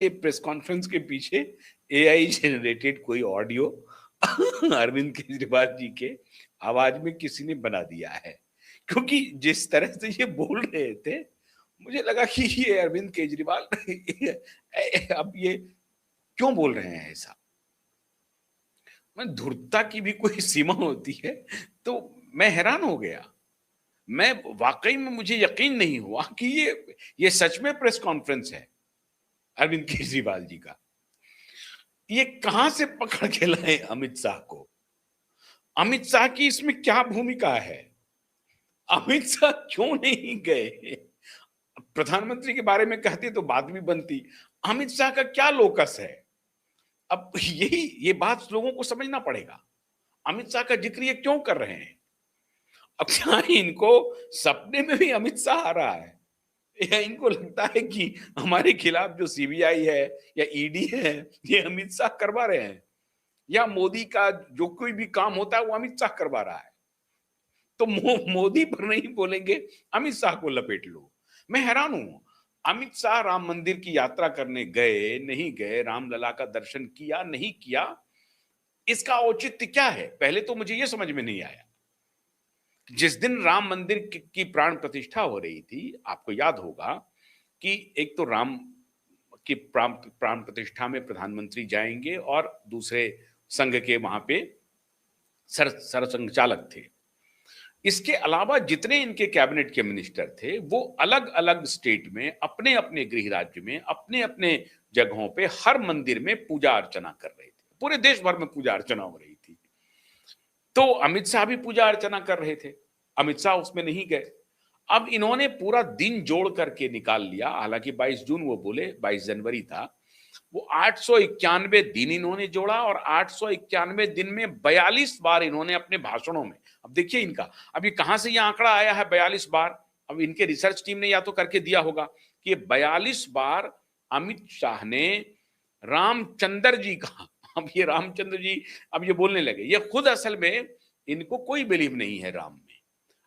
ये press conference के पीछे एआई जनरेटेड कोई ऑडियो अरविंद केजरीवाल जी के आवाज में किसी ने बना दिया है, क्योंकि जिस तरह से ये बोल रहे थे मुझे लगा कि ये अरविंद केजरीवाल अब ये क्यों बोल रहे हैं ऐसा। मैं धूर्तता की भी कोई सीमा होती है। तो मैं हैरान हो गया। मैं वाकई में मुझे यकीन नहीं हुआ कि ये सच में प्रेस कॉन्फ्रेंस है अरविंद केजरीवाल जी का। ये कहां से पकड़ के लाए अमित शाह को? अमित शाह की इसमें क्या भूमिका है? अमित शाह क्यों नहीं गए? प्रधानमंत्री के बारे में कहते तो बात भी बनती। अमित शाह का क्या लोकस है? अब ये बात लोगों को समझना पड़ेगा। अमित शाह का जिक्र ये क्यों कर रहे हैं? अब क्या इनको सपने में भी अमित शाह आ रहा है, या इनको लगता है कि हमारे खिलाफ जो सीबीआई है या ईडी है ये अमित शाह करवा रहे हैं, या मोदी का जो कोई भी काम होता है वो अमित शाह करवा रहा है? तो मोदी पर नहीं बोलेंगे, अमित शाह को लपेट लो। मैं हैरान हूं। अमित शाह राम मंदिर की यात्रा करने गए नहीं गए, रामलला का दर्शन किया नहीं किया, इसका औचित्य क्या है? पहले तो मुझे यह समझ में नहीं आया। जिस दिन राम मंदिर की प्राण प्रतिष्ठा हो रही थी, आपको याद होगा कि एक तो राम की प्राण प्रतिष्ठा में प्रधानमंत्री जाएंगे और दूसरे संघ के वहां पे सरसंघचालक थे। इसके अलावा जितने इनके कैबिनेट के मिनिस्टर थे वो अलग अलग स्टेट में अपने अपने गृह राज्य में अपने अपने जगहों पे हर मंदिर में पूजा अर्चना कर रहे थे। पूरे देश भर में पूजा अर्चना हो रही थी। तो अमित शाह भी पूजा अर्चना कर रहे थे, अमित शाह उसमें नहीं गए। अब इन्होंने पूरा दिन जोड़ करके निकाल लिया। हालांकि 22 जून वो बोले, 22 जनवरी था, वो 891 दिन इन्होंने जोड़ा और 891 दिन में 42 बार इन्होंने अपने भाषणों में, अब देखिए इनका, अब ये कहां से ये आंकड़ा आया है 42 बार? अब इनके रिसर्च टीम ने या तो करके दिया होगा कि 42 बार अमित शाह ने रामचंद्र जी का, अब ये रामचंद्र जी अब ये बोलने लगे। ये खुद असल में इनको कोई बिलीव नहीं है राम में।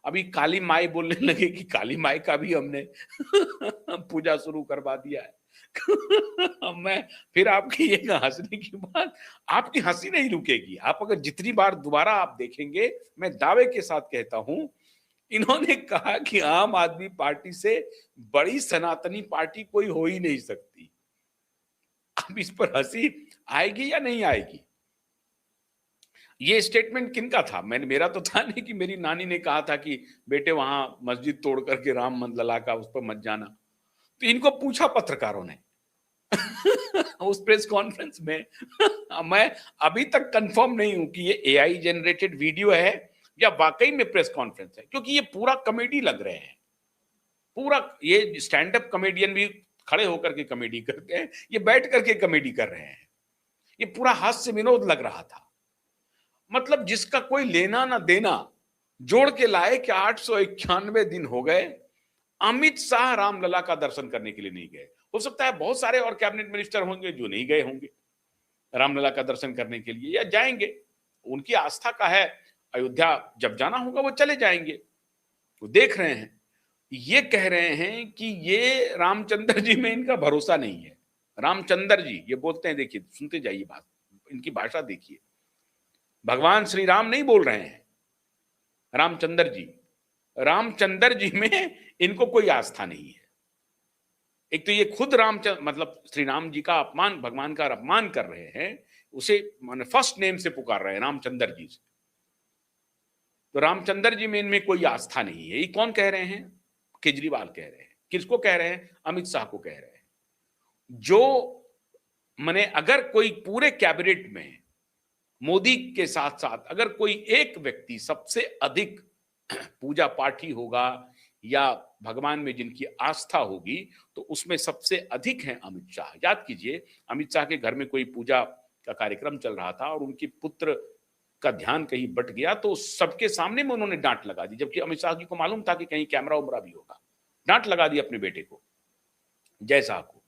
अभी काली माई बोलने लगे कि काली माई का भी हमने पूजा शुरू करवा दिया है। मैं फिर आपकी ये हंसने की बात, आपकी हंसी नहीं रुकेगी। आप अगर जितनी बार दोबारा आप देखेंगे, मैं दावे के साथ कहता हूं, इन्होंने कहा कि आम आदमी पार्टी से बड़ी सनातनी पार्टी कोई हो ही नहीं सकती। अब इस पर हंसी आएगी या नहीं आएगी? ये स्टेटमेंट किनका था? मेरा तो था नहीं कि मेरी नानी ने कहा था कि बेटे वहां मस्जिद तोड़ करके राम लला का उस पर मत जाना। तो इनको पूछा पत्रकारों ने उस प्रेस कॉन्फ्रेंस में। मैं अभी तक कंफर्म नहीं हूं कि ये एआई जनरेटेड वीडियो है या वाकई में प्रेस कॉन्फ्रेंस है, क्योंकि ये पूरा कॉमेडी लग रहे हैं। पूरा ये स्टैंड अप कॉमेडियन भी खड़े होकर के कॉमेडी करते हैं, ये बैठ करके कॉमेडी कर रहे हैं। ये पूरा हास्य विनोद लग रहा था। मतलब जिसका कोई लेना ना देना, जोड़ के लाए कि 891 दिन हो गए, अमित शाह रामलला का दर्शन करने के लिए नहीं गए। हो सकता है बहुत सारे और कैबिनेट मिनिस्टर होंगे जो नहीं गए होंगे रामलला का दर्शन करने के लिए, या जाएंगे, उनकी आस्था का है। अयोध्या जब जाना होगा वो चले जाएंगे। वो देख रहे हैं, ये कह रहे हैं कि ये रामचंद्र जी में इनका भरोसा नहीं है। रामचंद्र जी ये बोलते हैं, देखिए सुनते जाइए बात, इनकी भाषा देखिए। भगवान श्री राम नहीं बोल रहे हैं, रामचंद्र जी। रामचंद्र जी में इनको कोई आस्था नहीं है। एक तो ये खुद रामचंद्र मतलब श्री राम जी का अपमान, भगवान का अपमान कर रहे हैं, उसे माने फर्स्ट नेम से पुकार रहे हैं रामचंद्र जी से। तो रामचंद्र जी में इनमें कोई आस्था नहीं है। ये कौन कह रहे हैं? केजरीवाल कह रहे हैं। किसको कह रहे हैं? अमित शाह को कह रहे हैं। जो माने अगर कोई पूरे कैबिनेट में मोदी के साथ साथ अगर कोई एक व्यक्ति सबसे अधिक पूजा पाठी होगा या भगवान में जिनकी आस्था होगी, तो उसमें सबसे अधिक हैं अमित शाह। याद कीजिए, अमित शाह के घर में कोई पूजा का कार्यक्रम चल रहा था और उनके पुत्र का ध्यान कहीं बट गया, तो सबके सामने में उन्होंने डांट लगा दी, जबकि अमित शाह जी को मालूम था कि कहीं कैमरा उमरा भी होगा। डांट लगा दी अपने बेटे को, जय शाह को।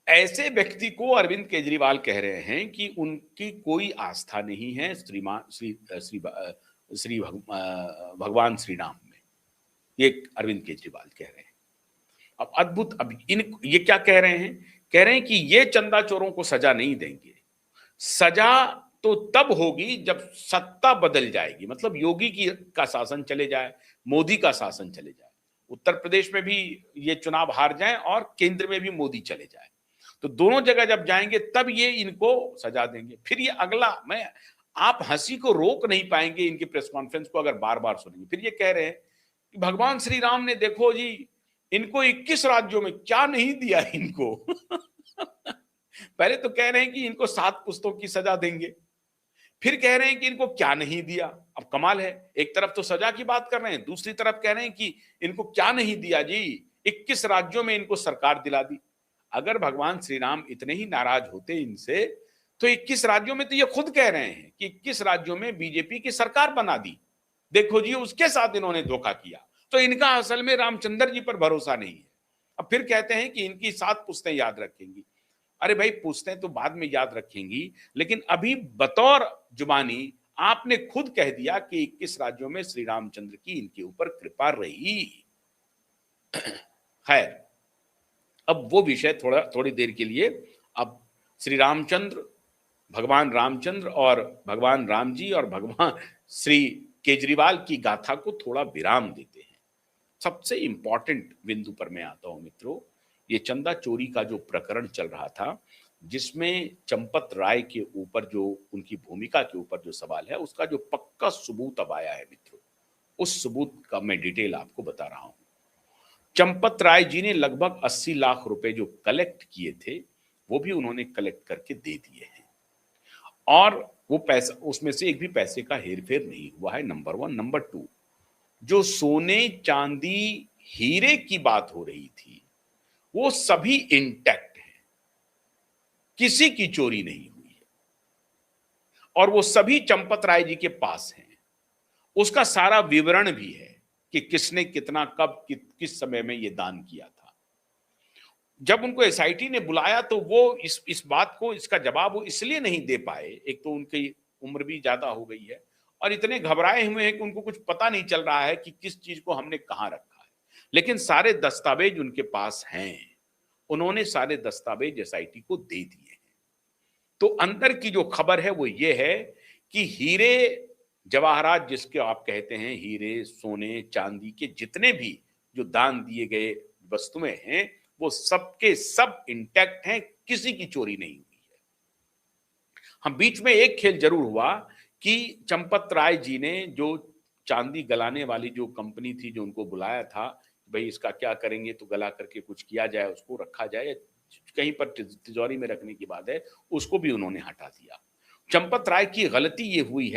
ऐसे व्यक्ति को अरविंद केजरीवाल कह रहे हैं कि उनकी कोई आस्था नहीं है श्री भगवान श्री राम में। ये अरविंद केजरीवाल कह रहे हैं। अब अद्भुत, अब इन ये क्या कह रहे हैं कह रहे हैं कि ये चंदा चोरों को सजा नहीं देंगे। सजा तो तब होगी जब सत्ता बदल जाएगी, मतलब योगी की का शासन चले जाए, मोदी का शासन चले जाए, उत्तर प्रदेश में भी ये चुनाव हार जाएं और केंद्र में भी मोदी चले जाए, तो दोनों जगह जब जाएंगे तब ये इनको सजा देंगे। फिर ये अगला मैं आप हंसी को रोक नहीं पाएंगे इनकी प्रेस कॉन्फ्रेंस को अगर बार बार सुनेंगे। फिर ये कह रहे हैं कि भगवान श्री राम ने देखो जी इनको 21 राज्यों में क्या नहीं दिया इनको। पहले तो कह रहे हैं कि इनको 7 पुस्तों की सजा देंगे, फिर कह रहे हैं कि इनको क्या नहीं दिया। अब कमाल है, एक तरफ तो सजा की बात कर रहे हैं, दूसरी तरफ कह रहे हैं कि इनको क्या नहीं दिया जी, 21 राज्यों में इनको सरकार दिला दी। अगर भगवान श्री राम इतने ही नाराज होते इनसे तो 21 राज्यों में, तो ये खुद कह रहे हैं कि 21 राज्यों में बीजेपी की सरकार बना दी, देखो जी उसके साथ इन्होंने धोखा किया। तो इनका असल में रामचंद्र जी पर भरोसा नहीं है। अब फिर कहते हैं कि इनकी 7 पुश्तें याद रखेंगी। अरे भाई पुश्तें तो बाद में याद रखेंगी, लेकिन अभी बतौर जुबानी आपने खुद कह दिया कि 21 राज्यों में श्री रामचंद्र की इनके ऊपर कृपा रही। खैर, अब वो विषय थोड़ी देर के लिए, अब श्री रामचंद्र, भगवान रामचंद्र और भगवान राम जी और भगवान श्री केजरीवाल की गाथा को थोड़ा विराम देते हैं। सबसे इंपॉर्टेंट बिंदु पर मैं आता हूं मित्रों, ये चंदा चोरी का जो प्रकरण चल रहा था, जिसमें चंपत राय के ऊपर जो उनकी भूमिका के ऊपर जो सवाल है, उसका जो पक्का सबूत अब आया है मित्रों, उस सबूत का मैं डिटेल आपको बता रहा हूं। चंपत राय जी ने लगभग 80 लाख रुपए जो कलेक्ट किए थे, वो भी उन्होंने कलेक्ट करके दे दिए हैं, और वो पैसा, उसमें से एक भी पैसे का हेरफेर नहीं हुआ है, नंबर 1। नंबर 2, जो सोने चांदी हीरे की बात हो रही थी वो सभी इंटैक्ट है, किसी की चोरी नहीं हुई है, और वो सभी चंपत राय जी के पास हैं। उसका सारा विवरण भी है कि किसने कितना कब किस समय में ये दान किया था। जब उनको एसआईटी ने बुलाया तो वो इस बात को, इसका जवाब वो इसलिए नहीं दे पाए, एक तो उनकी उम्र भी ज्यादा हो गई है और इतने घबराए हुए हैं कि उनको कुछ पता नहीं चल रहा है कि किस चीज को हमने कहां रखा है, लेकिन सारे दस्तावेज उनके पास हैं, उन्होंने सारे दस्तावेज एसआईटी को दे दिए हैं। तो अंदर की जो खबर है वो ये है कि हीरे जवाहरात, जिसके आप कहते हैं हीरे सोने चांदी के जितने भी जो दान दिए गए वस्तुएं हैं, वो सबके सब इंटैक्ट हैं, किसी की चोरी नहीं हुई है। हम बीच में एक खेल जरूर हुआ कि चंपत राय जी ने जो चांदी गलाने वाली जो कंपनी थी, जो उनको बुलाया था, भाई इसका क्या करेंगे, तो गला करके कुछ किया जाए, उसको रखा जाए, कहीं पर तिजोरी में रखने की बात है, उसको भी उन्होंने हटा दिया। चंपत राय की गलती ये हुई है